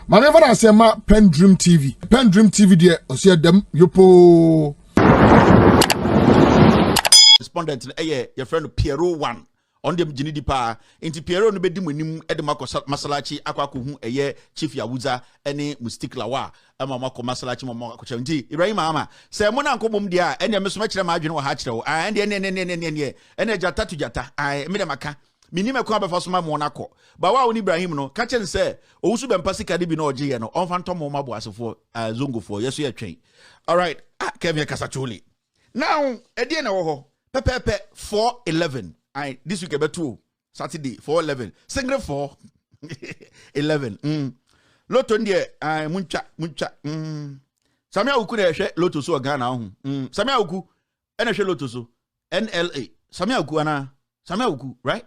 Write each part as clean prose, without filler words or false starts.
Maneva na sema Pen Dream TV. Pen Dream TV de osia dem yopo. Respondent your friend Piero 1 on dem jini di pa enti Piero no bedi monim e de makosa masalachi akwako hu chief Yawuza ene Mustikla wa ama mako masalachi mo akocha nti Ibrahim ama se mo na nkobom dia ene me so ma kire ma adwene wo ha kire wo ene ene jata to jata me de maka minime ko abefa so ma mo na ko ba wa oni Ibrahim no ka chen se owusu be mpasi kade bi na oje ye no onfa ntomo mabo asefo zongofo yeso ye twen. All right, Kelvin kasacholi now edie na wo ho pepe 411. This week about 2 Saturday 411. Single 411. Loto ndie muncha. Samia uku na hwe loto so Ghana ho. Samia uku ena hwe loto so NLA. Samia uku ana Samia uku, right?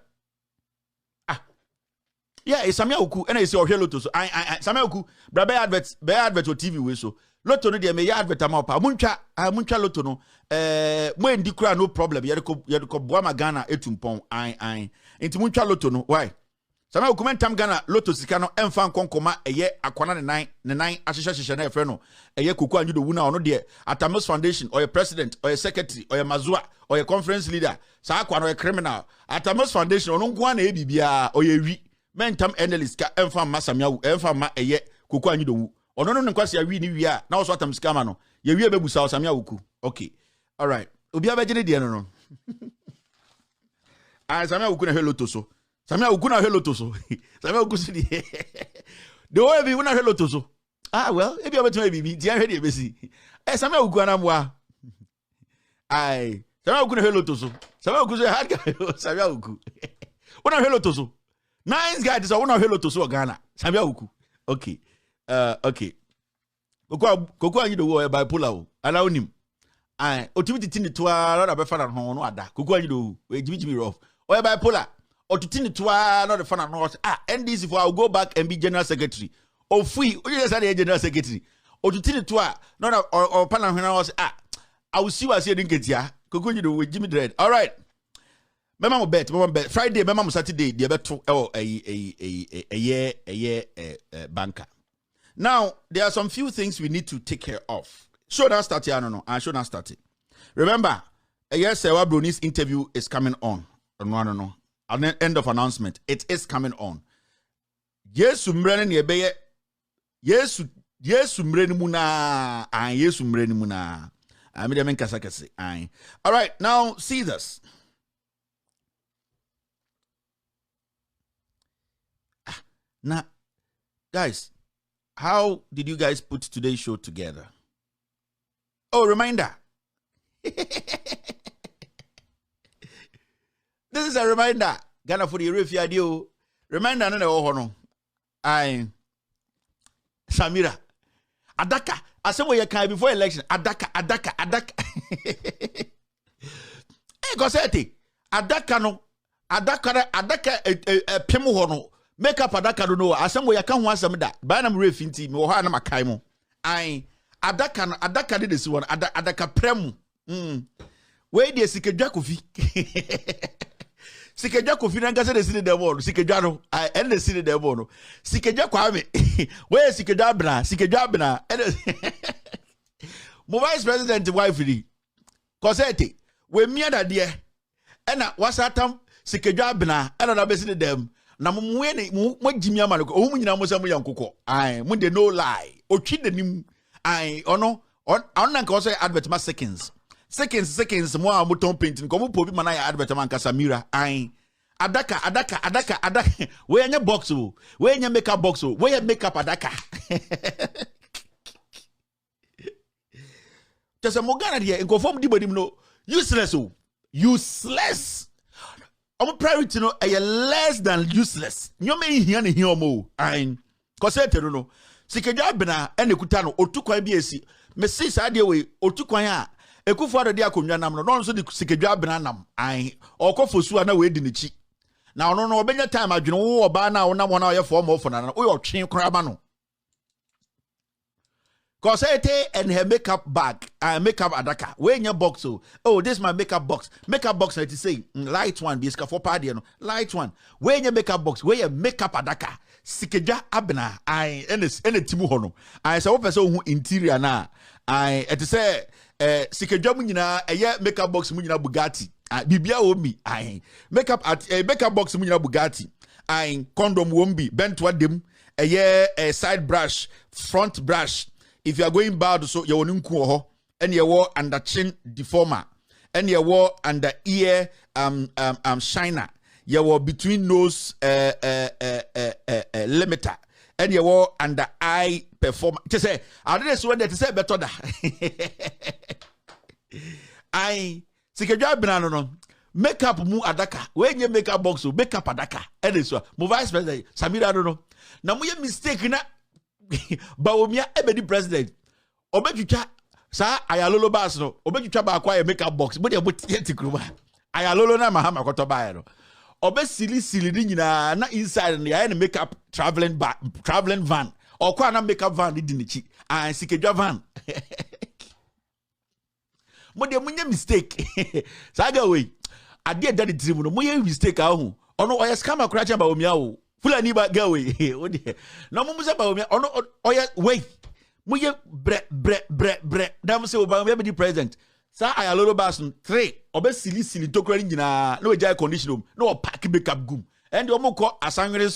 Yeah, it's Samia uku ena isi hwe loto so. Samia uku bra be advert o TV we so. Loto no de me ya advert ama pa muncha loto no mo ndi kura no problem ye de ko boa ma Ghana etumpon enti muncha loto no why sama dokumentam Ghana loto sika no emfa nkonkoma eye akwana ne nan ahyehyehye na efre no eye koku anjudo wu na ono de Atamis Foundation or president or secretary or mazua or conference leader sa akwa no criminal Atamis Foundation ono nko na ebibia or wi mentam analyst ka emfa masamia wu emfa ma eye koku anjudo wu ono no nkwasi awi ni wi a na wo so atam sika ma no ye wi ebebusa osamia wuku. Okay, all right, obi abegene de no samia wuku na heloto so samia wuku na heloto so samia wuku si de the way bi na heloto so well ebi obetima bibi dia hwe de ebesi samia wuku na mwa samia wuku na heloto so samia wuku so hard guy samia wuku una heloto so nice guy this una heloto so Ghana samia wuku. Okay. Okay. Koku anyi do wo bipolar o. Ala onim. Otimi tini to a na be fa na ho no ada. Koku anyi do we jimi rough. O bipolar. Otutini to a na the fa na no. NDC for I'll go back and be general secretary. O free. O just say general secretary. Otutini to a na or pana ho na was I will see what say din ketia. Koku anyi do we jimi dread. All right. Mama bet Friday mama Saturday dey beto banker. Now, there are some few things we need to take care of. Should I start here? No. I should not start it. Remember, yes, serwaa broni's interview is coming on. No. At the end of announcement, it is coming on. Yesu mrene ni ebeye. Yesu mrene muna. Yesu mrene muna. All right, now see this. Now, guys, how did you guys put today's show together? Oh, reminder. This is a reminder. Ghana for the Refugee Adio. Reminder no. Samira. Adaka. I said you can before election. Adaka. Hey, Goseti. Adaka no. Adaka pemu hono. Make up adaka do know asem ya kan ho asem da ba na mre finti me wo ha na makai mo adaka de desi won adaka premu we de sikedwa kofi sikedwa kofi na ngase de sine de bo sikedwa no en de sine de bo no sikedwa kwa me we sikedwa bna mo vice president wife di Cosette we mia da de na wasatam sikedwa bna na da be sine dem na mo jimi amane ko o mu nyina mo sam yankoko mo de no lie o twi de nim ono na nka so advert ma seconds mo a mo ton paint ko mo pobi mana ya advert man ka Samira adaka we anya box o we anya makeup box o we makeup adaka just mo Ghana de nko form di bodim no useless I'm priority no less than useless. You may hear ni here mo. Cosette no. Sikedwa bena ene kuta no otukwan bi esi. Me say sa de we otukwan a ekufo ado de akonwa nam no. No so de sikedwa bena nam. Okofosu na we di ni chi. Na ono no obenya time adwene wo oba na wo nam na ye form of na. Wo yotwe kraba no. Cosette and her makeup bag, makeup adaka. Where in your box? Oh, this is my makeup box. Makeup box, let say light one. This for party, light one. Where in your makeup box? Where your makeup adaka? Sikeja abena I ene timu hono I say one person who interior na I et say sikeja mu nyina eye makeup box mu nyina Bugatti bibia omi I makeup box mu nyina Bugatti I condom wombi bent wadem eye side brush front brush if you are going bad so you wonu nku ho ene ye wo under chin deformer ene ye wo under ear shiner you were between nose limiter and you were under eye performer. To say, I didn't say that to say better. I see a job banana. Makeup mu adaka. When you makeup box, makeup adaka. And this one, my vice president, Samira, I don't know. Now, we are mistaken. Bawumia, ebedi president. Obey you chat, sir. I alolo bass no. Obey you chat by acquire makeup box. But you put yet to gruma. I alolo na mahama kotobayano. Obe silly nyina na inside na makeup traveling van or kwa na makeup van di nichi and sikeja van mo de munye mistake saga we ade daddy dream no munye mistake ahu ono oya scam akura cha ba omia o fulani ba ga we o de na mo musa ba omia ono oya we munye bre da mo se o ba omia be di president sa ayalolo basun 3 obe silly tokura nyina na we jai condition no pack makeup gum and omo ko asanwere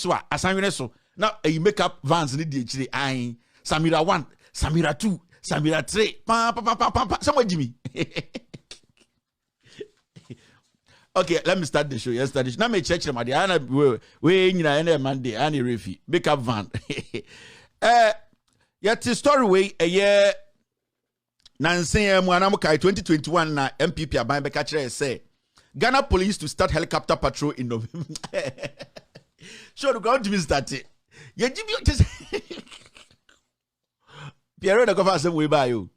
so na e makeup vans ni di echire an Samira 1 Samira 2 Samira 3 pa someone Jimmy. Okay, let me start the show. Yes, start the show. Now me check them at the we nyina ene Monday ani refi makeup van. Yet story way a year Nansen Mwanamukai 2021 na MPP aban beka kire say Ghana police to start helicopter patrol in November. Sure, the ground to be started. You give you just Pierre the governor say we buy you.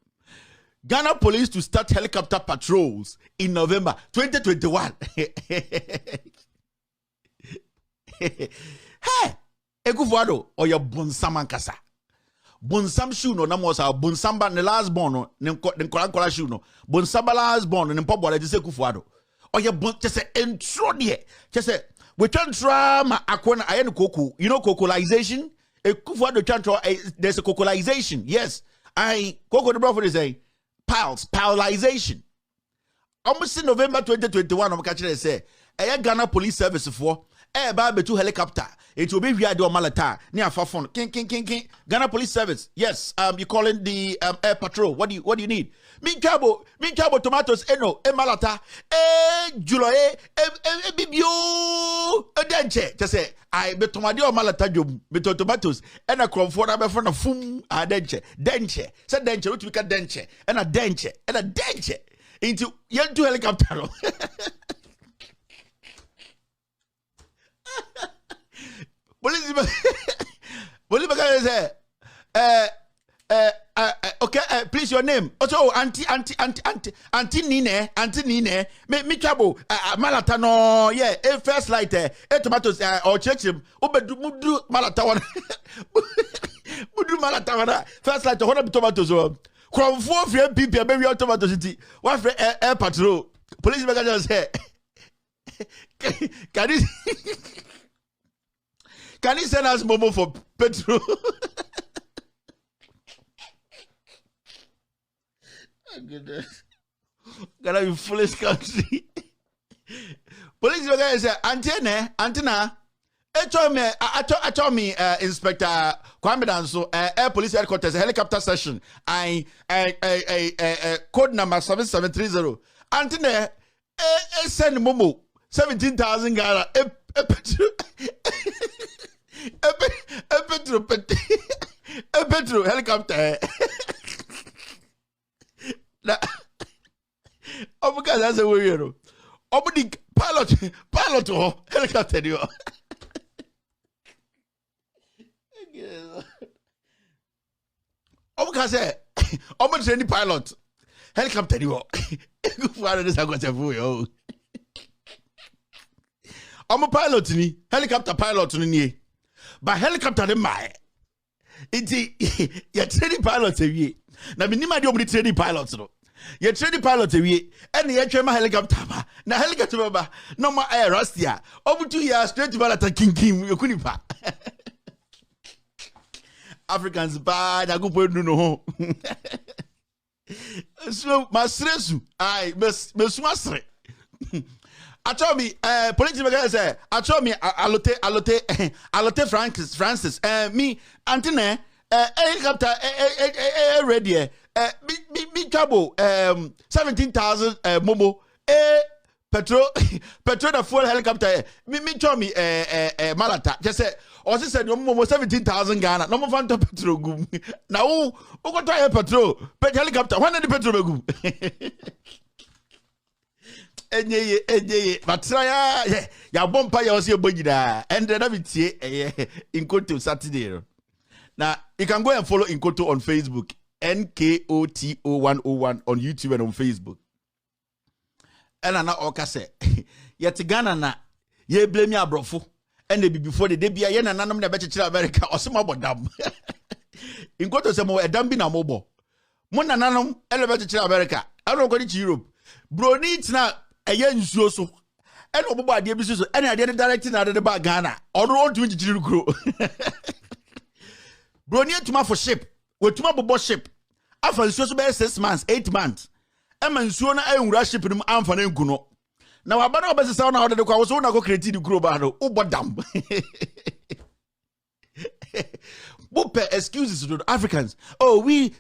Ghana police to start helicopter patrols in November 2021. Hey, Ekufuado or your Bonsamankasa. Bonsam shoe no namosa Bonsamba ne last born no ne kola shoe no Bonsamba last born ne mpobole je se Kufuado or your bon just say intro there just say we try ma akona ayen koku you know cocolization a Kufuado try there's a cocolization yes I Coco the brother say pilization almost in November 2021 I'm catching say Ghana police service for ba betu helicopter it will be via the malata near phone king Ghana police service yes you calling the air patrol what do you need min cabo tomatoes eno malata julo bibio denche just say I be tomadio malata job be tomatoes and a crop for na fum denche say denche what we can denche and a denche into yentu helicopter. Police say, okay, please your name. Also, Auntie Nine, me trouble, Malata no, yeah, first light, tomatoes, or check him, mudu Malata one, mudu Malata one, first light, one tomatoes, from 4 people, maybe your tomatoes city, one for air patrol. Police say, can you send us Momo for petrol? Goodness. Gonna be foolish country. Police guy say, Antenna, me, Inspector Kwame Danso, Air Police Headquarters, helicopter session, code number 7730. Antenna, send Momo 17,000 Ghana, petrol helicopter. Oh my God, that's a weirdo. Oh, but the pilot, helicopter. Oh my God, say, oh my God, pilot, helicopter. I'm a pilot ni helicopter pilot ni but helicopter de my iti ya training pilot ewie na minima de omni training pilot no ya training pilot ewie ene ya twema helicopter ba na helicopter ba no ma air rustia obutu ya straight ball attack king yokunipa Africans bad. I go put no. So my stressu, I mesmasre. I told me, political guy say, I told me, alote Francis, me, Antine, helicopter, ready, me trouble, 17,000, momo, petrol, the full helicopter, me told me, Malata, just said, or she said, no more 17,000 Ghana, no more fun to petrol. Now, who got to a petrol, helicopter, when the petrol go? But ya bompa ya osi obojida and then Inkoto Saturday. Now you can go and follow Inkoto on Facebook, NKOTO101 on YouTube and on Facebook. And na oka say yet Ghana na ye blame ya brofo and they be before the day be ye na nanom na beche America or some dam. Inkoto say mo edam bi na mobo. Mo na nanom elebeche America. I don't go to Europe. Broni na eye nsuo so ene obobo ade bi so ene ade directing na ade ba Ghana ono on to njiru kro broni atuma for ship wetuma bobo ship afa nsuo so be 6 months 8 months ema nsuo na enwura ship nim amfa na ngu no na waba na obesesa na ode de kwa wo so na go create di kro ba no ubodam Bupe excuses to the Africans. Oh, we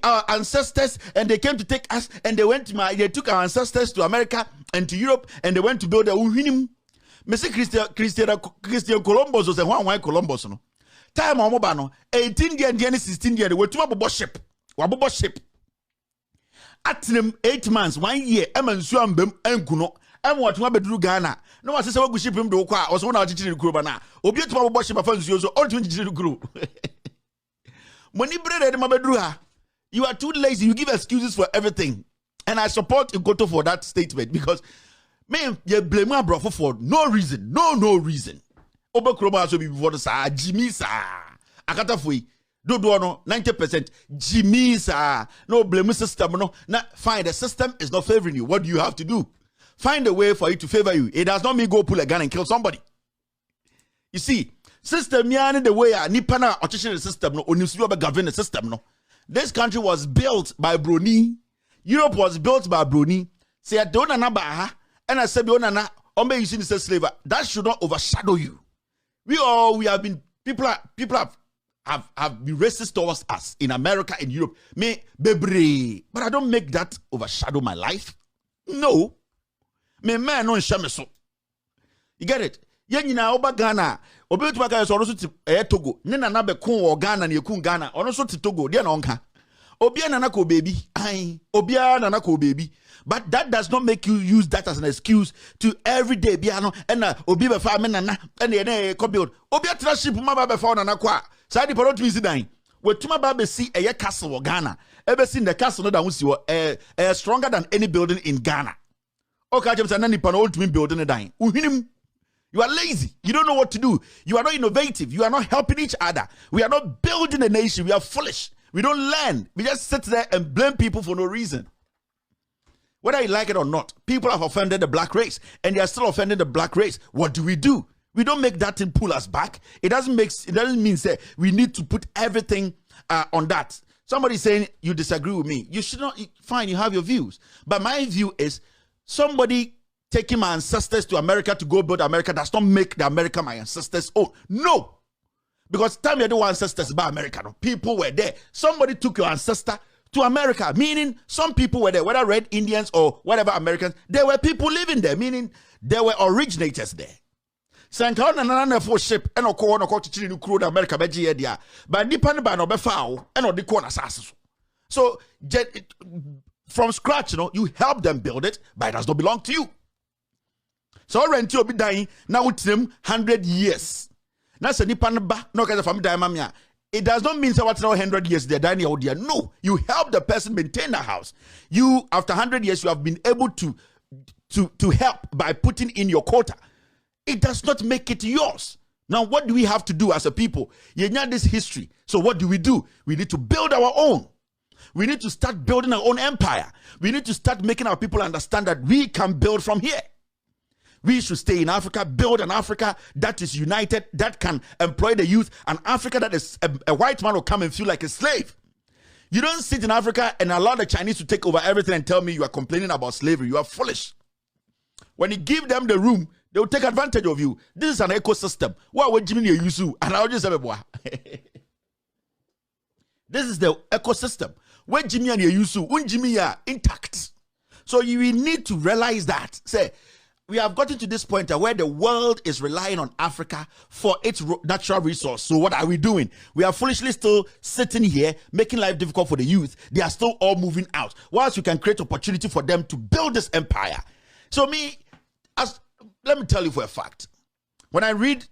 our ancestors, and they came to take us, and they took our ancestors to America and to Europe, and they went to build a uhinim. Mr. Christian Columbus was a one Columbus no. Time on mobano 18 year and 16 year they were two bobo ship. Wabobo ship. At them 8 months, 1 year, Emansuam bem enkuno. What one bedru Ghana. No one says we ship him to Okwa, or so now teaching the crew bana. Obi to my ship of funds, you all 20 crew. Money bread at my bedru. You are too lazy, you give excuses for everything. And I support Igoto for that statement because man, you blame my brother for no reason. No reason. Oba Kroma so be before the sa Jimmy sa. Akata fui. Do no 90% Jimmy sa. No blame system no. Now fine, the system is not favoring you. What do you have to do? Find a way for it to favor you. It does not mean go pull a gun and kill somebody. You see, system yani the way nipana audition the system no onisuba govern the system no. This country was built by broni. Europe was built by broni. Say I don't know ba and I said don't know ombe you see the slave. That should not overshadow you. We have been people have been racist towards us in America and Europe. Me bebre, but I don't make that overshadow my life. No. Me man no nhyame so. You get it? Ye nyina oba Ghana, obi to aka so no so ti Togo. Ne nana be kun o Ghana na ekun Ghana. Ono so ti Togo, de na onka. Obi nana ko baby. Ai, obi nana ko baby. But that does not make you use that as an excuse to every day be ano and obi be fa me nana and e ko build. Obi atra ship ma ba be fa nana kwa. Sa di poro to isi dan. Wetuma ba be see eye castle o Ghana. Ebe see the castle no da wusi wo stronger than any building in Ghana. Okay, James and Nippon old to me building a dime. You are lazy. You don't know what to do. You are not innovative. You are not helping each other. We are not building a nation. We are foolish. We don't learn. We just sit there and blame people for no reason. Whether you like it or not, people have offended the black race, and they are still offending the black race. What do? We don't make that thing pull us back. It doesn't mean say we need to put everything on that. Somebody saying you disagree with me. You should not. Fine, you have your views, but my view is. Somebody taking my ancestors to America to go build America does not make the America my ancestors own. No. Because time you do ancestors by America, no? People were there. Somebody took your ancestor to America, meaning some people were there, whether red Indians or whatever Americans, there were people living there, meaning there were originators there. Sanka na na for ship and no to crew America beji dia. But nipa ba no be foul and no de ko na sase. So from scratch, you help them build it, but it does not belong to you. So rent you be dying now with them 100 years. Now say nipa ba no kaza family die mamia. It does not mean say what now 100 years they're dying out there. No, you help the person maintain the house. You after 100 years you have been able to help by putting in your quota. It does not make it yours. Now what do we have to do as a people? You know this history. So what do? We need to build our own. We need to start building our own empire. We need to start making our people understand that we can build from here. We should stay in Africa, build an Africa that is united, that can employ the youth, an Africa that is a white man will come and feel like a slave. You don't sit in Africa and allow the Chinese to take over everything and tell me you are complaining about slavery. You are foolish. When you give them the room, they will take advantage of you. This is an ecosystem. What would Jimmy use? And I'll just say, this is the ecosystem where Jimmy and Yusu, when Jimmy are intact. So you will need to realize that. Say, we have gotten to this point where the world is relying on Africa for its natural resource. So what are we doing? We are foolishly still sitting here, making life difficult for the youth. They are still all moving out. Whilst we can create opportunity for them to build this empire. So let me tell you for a fact. When I read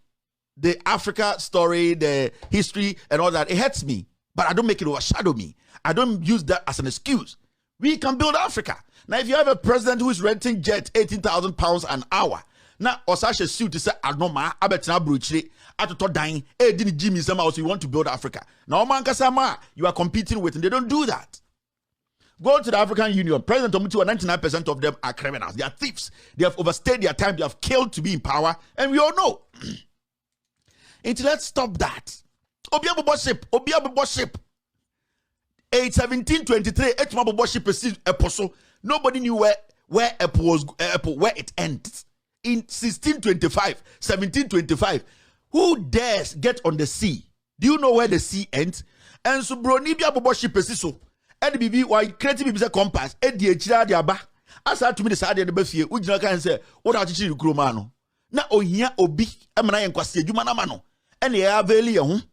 the Africa story, the history and all that, it hurts me. But I don't make it overshadow me. I don't use that as an excuse. We can build Africa. Now, if you have a president who is renting jet £18,000 an hour, now Osasha suit to say, "Adoma, abetina bruchri, atoto dying, didn't Jimmy somehow you want to build Africa." Now, Mankasama, you are competing with, and they don't do that. Go to the African Union. President Omutu, 99% of them are criminals. They are thieves. They have overstayed their time. They have killed to be in power, and we all know. Until let's stop that. Obiabu worship. 1723, worship apostle. Nobody knew where Apple was, where it ends. In 1725, who dares get on the sea? Do you know where the sea ends? And so broni biabu worship so. And the why creative is a compass. And the echira the aba. As I to me the side of the buffet, which you can say, what are you cromano? Na ohia obi amana yankwasi jumana mano. And they are very young.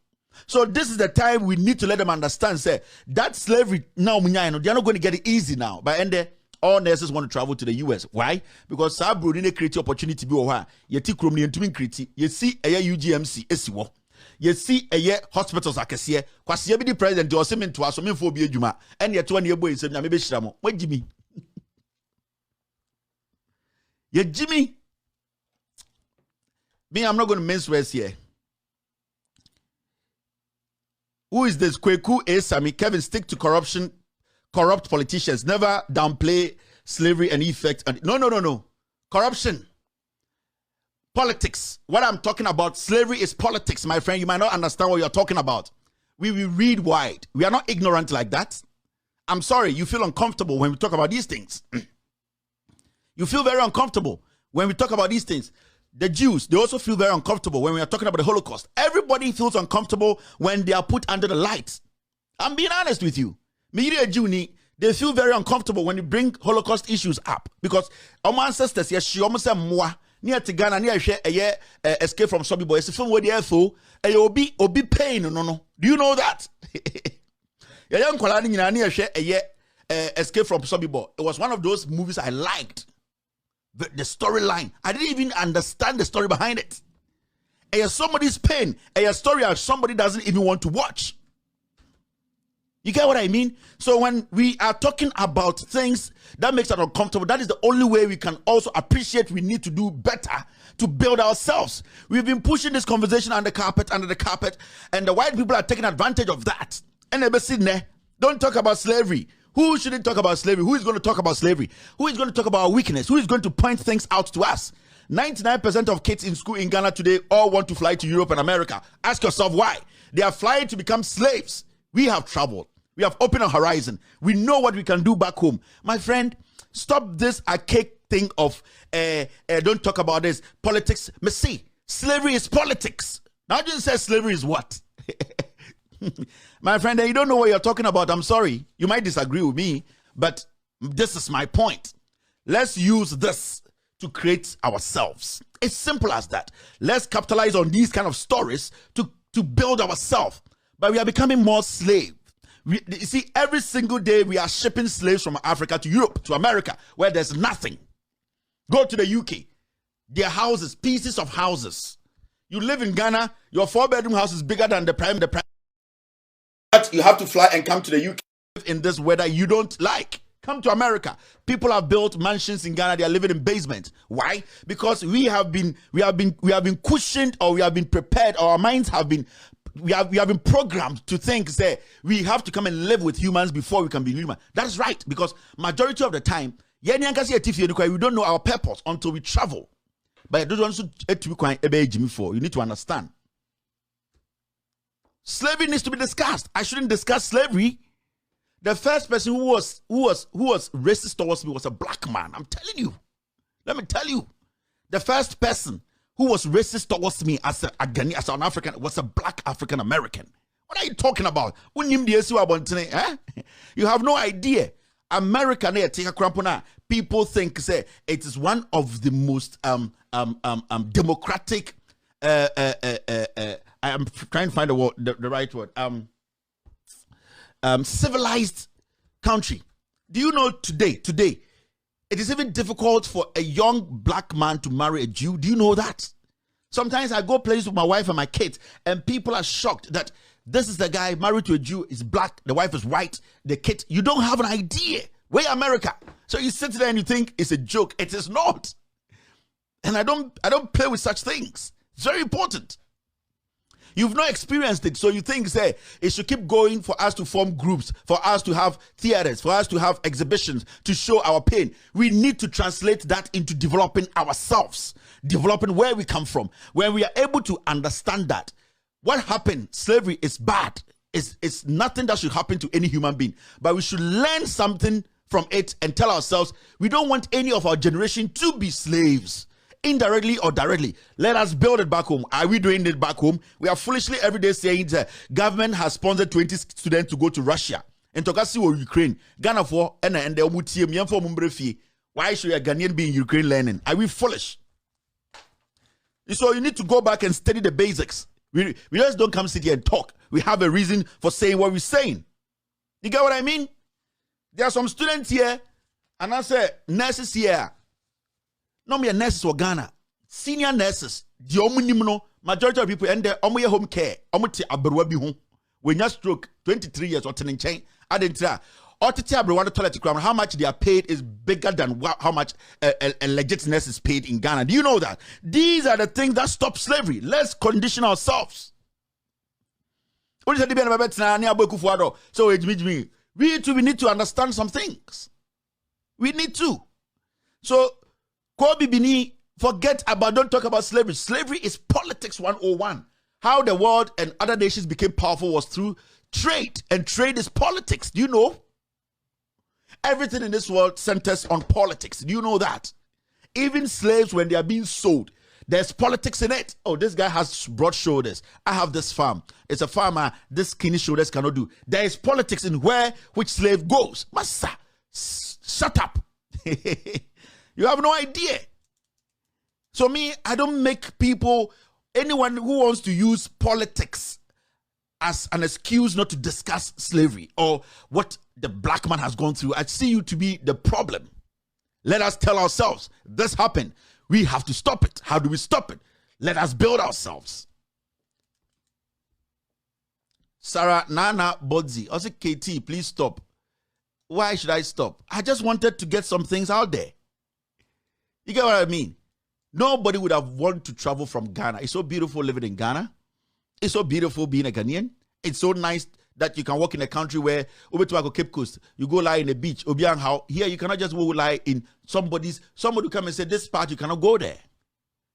So this is the time we need to let them understand, say, that slavery now, they are not going to get it easy now. But and all nurses want to travel to the US. Why? Because Sabro didn't create opportunity. You see a UGMC, esiwo. You see a hospitals akesiye. Kwasi be the president or semen to us, for be juma. And yet 20 year boy said, maybe Shramo. What Jimmy? Yeah, Jimmy. Me, I'm not going to mince words here. Who is this? Kweku Esami. Kelvin, stick to corruption, corrupt politicians. Never downplay slavery and effect. No. Corruption. Politics. What I'm talking about, slavery is politics, my friend. You might not understand what you're talking about. We will read wide. We are not ignorant like that. I'm sorry, you feel uncomfortable when we talk about these things. You feel very uncomfortable when we talk about these things. The Jews, they also feel very uncomfortable when we are talking about the Holocaust. Everybody feels uncomfortable when they are put under the light. I'm being honest with you. Media Juni, they feel very uncomfortable when you bring Holocaust issues up. Because our ancestors, yes, she almost said, moi, near to Ghana, near escape from Sobibor. It's a film where the FO, obi pain, no. Do you know that? Young Kolani, near escape from Sobibor. It was one of those movies I liked. The storyline, I didn't even understand the story behind it. Somebody's pain, a story somebody doesn't even want to watch. You get what I mean? So when we are talking about things that makes us uncomfortable, that is the only way we can also appreciate we need to do better to build ourselves. We've been pushing this conversation under the carpet, and the white people are taking advantage of that. And they're sitting there, don't talk about slavery. Who shouldn't talk about slavery? Who is going to talk about slavery? Who is going to talk about our weakness? Who is going to point things out to us? 99% of kids in school in Ghana today all want to fly to Europe and America. Ask yourself why. They are flying to become slaves. We have traveled. We have opened a horizon. We know what we can do back home. My friend, stop this archaic thing of don't talk about this. Politics. See, slavery is politics. Now you say slavery is what? My friend, you don't know what you're talking about. I'm sorry. You might disagree with me, but this is my point. Let's use this to create ourselves. It's simple as that. Let's capitalize on these kind of stories to build ourselves. But we are becoming more slave. You see, every single day we are shipping slaves from Africa to Europe, to America, where there's nothing. Go to the UK. Their houses, pieces of houses. You live in Ghana, your 4-bedroom house is bigger than the prime. But you have to fly and come to the UK in this weather you don't like. Come to America. People have built mansions in Ghana. They are living in basements. Why? Because we have been cushioned, or we have been prepared. Our minds have been, we have been programmed to think, say, we have to come and live with humans before we can be human. That is right, because majority of the time, we don't know our purpose until we travel. But those ones to be quite Jimmy for. You need to understand. Slavery needs to be discussed. I shouldn't discuss slavery. The first person who was racist towards me was a black man. I'm telling you. Let me tell you. The first person who was racist towards me as an African was a black African American. What are you talking about? You have no idea. America, people think say it is one of the most democratic. I am trying to find the right word. Civilized country. Do you know today? It is even difficult for a young black man to marry a Jew. Do you know that? Sometimes I go places with my wife and my kids, and people are shocked that this is the guy married to a Jew, is black, the wife is white, the kid. You don't have an idea. We're America. So you sit there and you think it's a joke. It is not. And I don't play with such things. It's very important. You've not experienced it, so you think, say, it should keep going for us to form groups, for us to have theaters, for us to have exhibitions, to show our pain. We need to translate that into developing ourselves, developing where we come from. When we are able to understand that, what happened, slavery is bad. It's nothing that should happen to any human being. But we should learn something from it and tell ourselves, we don't want any of our generation to be slaves. Indirectly or directly, let us build it back home. Are we doing it back home? We are foolishly every day saying the government has sponsored 20 students to go to Russia and to go to Ukraine. Ghana for and the why should a Ghanaian be in Ukraine learning? Are we foolish? So you need to go back and study the basics. We just don't come sit here and talk. We have a reason for saying what we're saying. You get what I mean? There are some students here, and I say nurses here. No me nurses for Ghana. Senior nurses. The majority of people end there home care. When you stroke 23 years or 10 chain, I didn't try. Or to tell everyone the toilet cram, how much they are paid is bigger than how much a legit nurse is paid in Ghana. Do you know that? These are the things that stop slavery. Let's condition ourselves. So we need to understand some things. We need to. So Kobe Bini, forget about, don't talk about slavery. Slavery is politics 101. How the world and other nations became powerful was through trade, and trade is politics. Do you know? Everything in this world centers on politics. Do you know that? Even slaves, when they are being sold, there's politics in it. Oh, this guy has broad shoulders. I have this farm. It's a farmer. This skinny shoulders cannot do. There is politics in which slave goes. Massa, shut up. You have no idea. So me, I don't make people, anyone who wants to use politics as an excuse not to discuss slavery or what the black man has gone through, I see you to be the problem. Let us tell ourselves, this happened. We have to stop it. How do we stop it? Let us build ourselves. Sarah Nana Bodzi, also KT, please stop. Why should I stop? I just wanted to get some things out there. You get what I mean? Nobody would have wanted to travel from Ghana. It's so beautiful living in Ghana. It's so beautiful being a Ghanaian. It's so nice that you can walk in a country where over to Cape Coast, you go lie in a beach. Here you cannot just go lie in somebody come and say this part you cannot go there.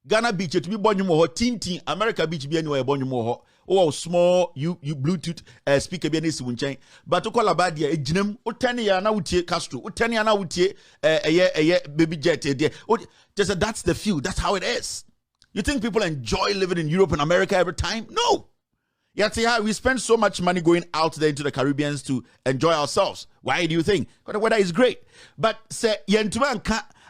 Ghana beach it be bonyo tintin. America beach be anywhere bonyo oh small you Bluetooth speaker be any siwunchen. But to call about there ejinem o 10 year na wutie Castro o 10 year na wutie baby jet there. Just that's the feel. That's how it is. You think people enjoy living in Europe and America every time? No. We spend so much money going out there into the Caribbean to enjoy ourselves. Why do you think? Because the weather is great. But say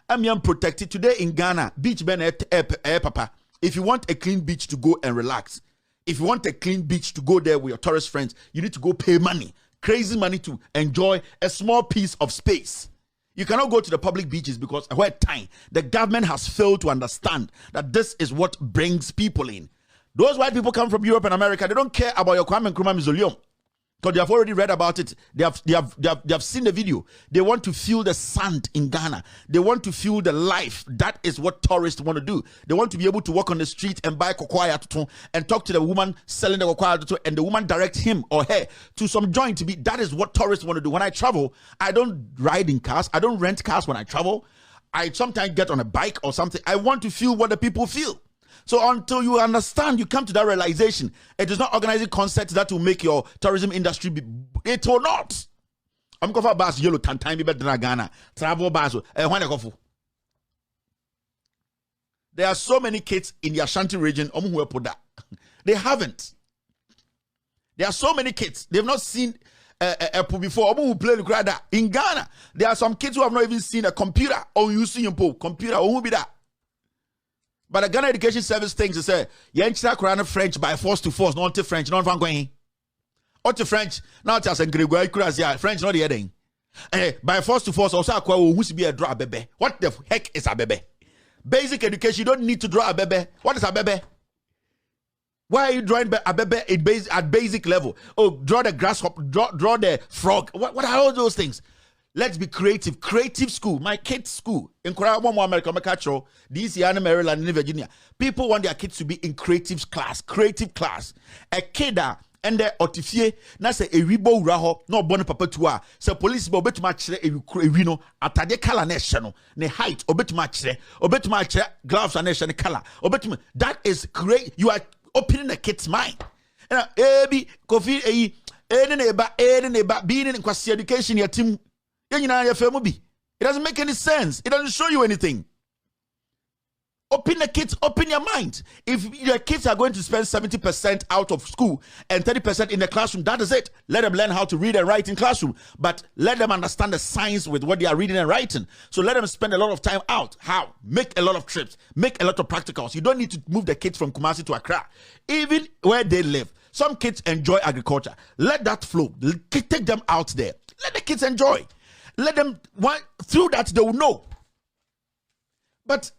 I'm protected today in Ghana. Beach papa. If you want a clean beach to go and relax, if you want a clean beach to go there with your tourist friends, you need to go pay money, crazy money to enjoy a small piece of space. You cannot go to the public beaches because the government has failed to understand that this is what brings people in. Those white people come from Europe and America. They don't care about your Kwame Nkrumah mausoleum because they have already read about it. They have seen the video. They want to feel the sand in Ghana. They want to feel the life. That is what tourists want to do. They want to be able to walk on the street and buy cocoa and talk to the woman selling the cocoa and the woman direct him or her to some joint to be. That is what tourists want to do. When I travel, I don't ride in cars. I don't rent cars when I travel. I sometimes get on a bike or something. I want to feel what the people feel. So until you understand, you come to that realization, it is not organizing concerts that will make your tourism industry be, it will not. I'm going for bus yellow time be better than Ghana. Travel bus when I go for. There are so many kids in the Ashanti region who put that. They haven't. There are so many kids. They've not seen Apple before. Who play the crowd in Ghana? There are some kids who have not even seen a computer or using a computer or who be that. But the Ghana Education Service thinks to say, "Yenchira Kurana French by force to force, not to French, not going. Or to French, not as a Gregory Kurazia, French, not the heading. By force to force, also who must be a draw bebe. What the heck is a bebe? Basic education, you don't need to draw a bebe. What is a bebe? Why are you drawing a bebe at basic level? Oh, draw the grasshopper, draw the frog. What are all those things? Let's be creative. Creative school. My kids' school. In Korea, America, DC, Maryland, and Virginia. People want their kids to be in creative class. Creative class. A kid and the otifie na say a ribo raho no born papa tua. So police be obetuma kire no atade color na ehye no ne height obetuma kire gloves na ehye ne color obetuma. That is great. You are opening a kid's mind. And ebi kofi neba being in quasi education your team. It doesn't make any sense. It doesn't show you anything. Open the kids, open your mind. If your kids are going to spend 70% out of school and 30% in the classroom, that is it. Let them learn how to read and write in classroom, but let them understand the science with what they are reading and writing. So let them spend a lot of time out. How? Make a lot of trips, make a lot of practicals. You don't need to move the kids from Kumasi to Accra. Even where they live, some kids enjoy agriculture. Let that flow. Take them out there. Let the kids enjoy. Let them, through that they will know. But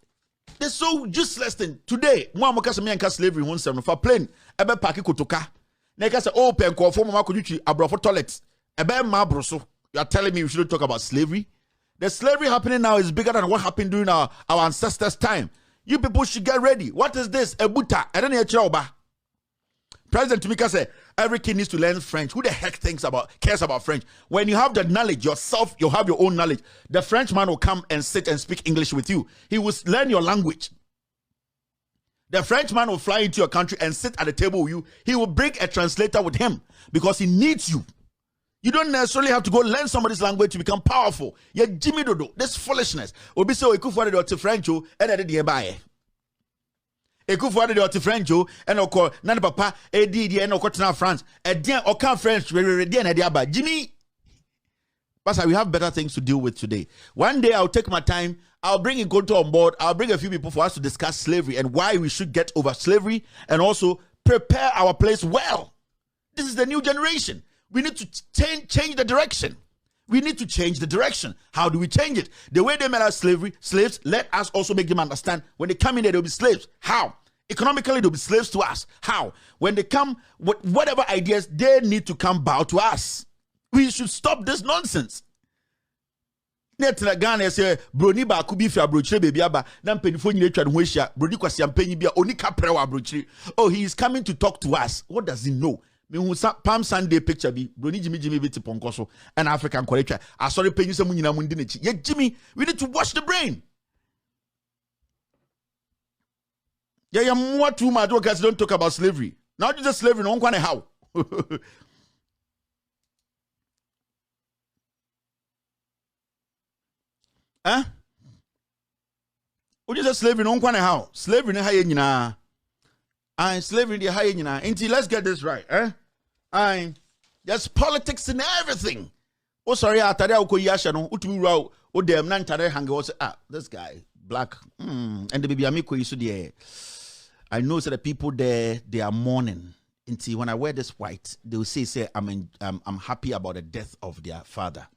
they're so useless thing. Today, Mwamoka Samianka slavery 17 for plane. Ebe paki kutuka. Neka say open call for mama kujuchi abro for toilets. Ebe mabroso. You are telling me we shouldn't talk about slavery? The slavery happening now is bigger than what happened during our ancestors' time. You people should get ready. What is this? Ebuta. I don't know. President Tumika said, every kid needs to learn French. Who the heck cares about French? When you have the knowledge yourself, you have your own knowledge. The Frenchman will come and sit and speak English with you. He will learn your language. The Frenchman will fly into your country and sit at the table with you. He will bring a translator with him because he needs you. You don't necessarily have to go learn somebody's language to become powerful. Yeah, Jimmy Dodo, this foolishness. Obi say, "Ekufuade de French o, and I did the Ekufuade de French and oko nana papa edi and okotena France. Edian okan French edian ediaba. Jimmy, Pastor, we have better things to deal with today. One day I'll take my time. I'll bring Igoto on board. I'll bring a few people for us to discuss slavery and why we should get over slavery and also prepare our place well. This is the new generation. We need to change the direction. We need to change the direction. How do we change it? The way they made us slaves, let us also make them understand when they come in there, they'll be slaves. How? Economically, they'll be slaves to us. How? When they come with whatever ideas, they need to come bow to us. We should stop this nonsense. Ghana say broni ba kubi fi abrochire baby aba na mpenifo nyine twa de ho ahia broni kwasi ampanyi bia oni kapre wa abrochire. Oh, he is coming to talk to us. What does he know? Me hu Palm Sunday picture bi broni Jimmy bi tiponko so and African kwalechwa asori panyi se mu nyina mu ndi na chi. Ye Jimmy, we need to wash the brain. Yeah, more too much guys don't talk about slavery. Now just slavery no one how. Huh? What is a slavery? No one how. Slavery na haye nyina. And slavery the haye nyina. Until let's get this right, And there's politics in everything. Oh sorry, atare ukoyasha no utumi raw o dem na ntare hange was this guy black. And the baby amiko isu there. I know that the people there they are mourning. Until when I wear this white, they will say I'm happy about the death of their father.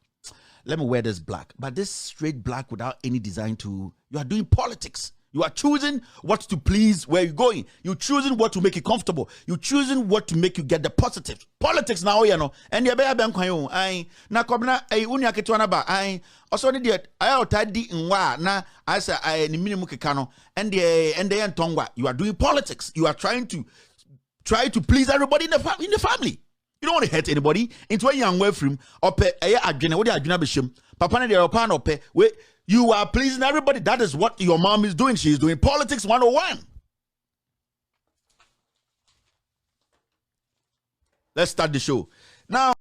Let me wear this black. But this straight black without any design to, you are doing politics. You are choosing what to please where you're going. You're choosing what to make you comfortable. You're choosing what to make you get the positive. Politics now, you know. And you're better than I na kobna unya ketwana ba also need it I otadi nwa na I say I ni minimum kekano and the entongwa. You are doing politics. You are trying to please everybody in the family. You don't want to hurt anybody. Into a young way from ope adwene wo de adwena behim papa ne de opa na ope we You are pleasing everybody. That is what your mom is doing. She is doing politics 101. Let's start the show now.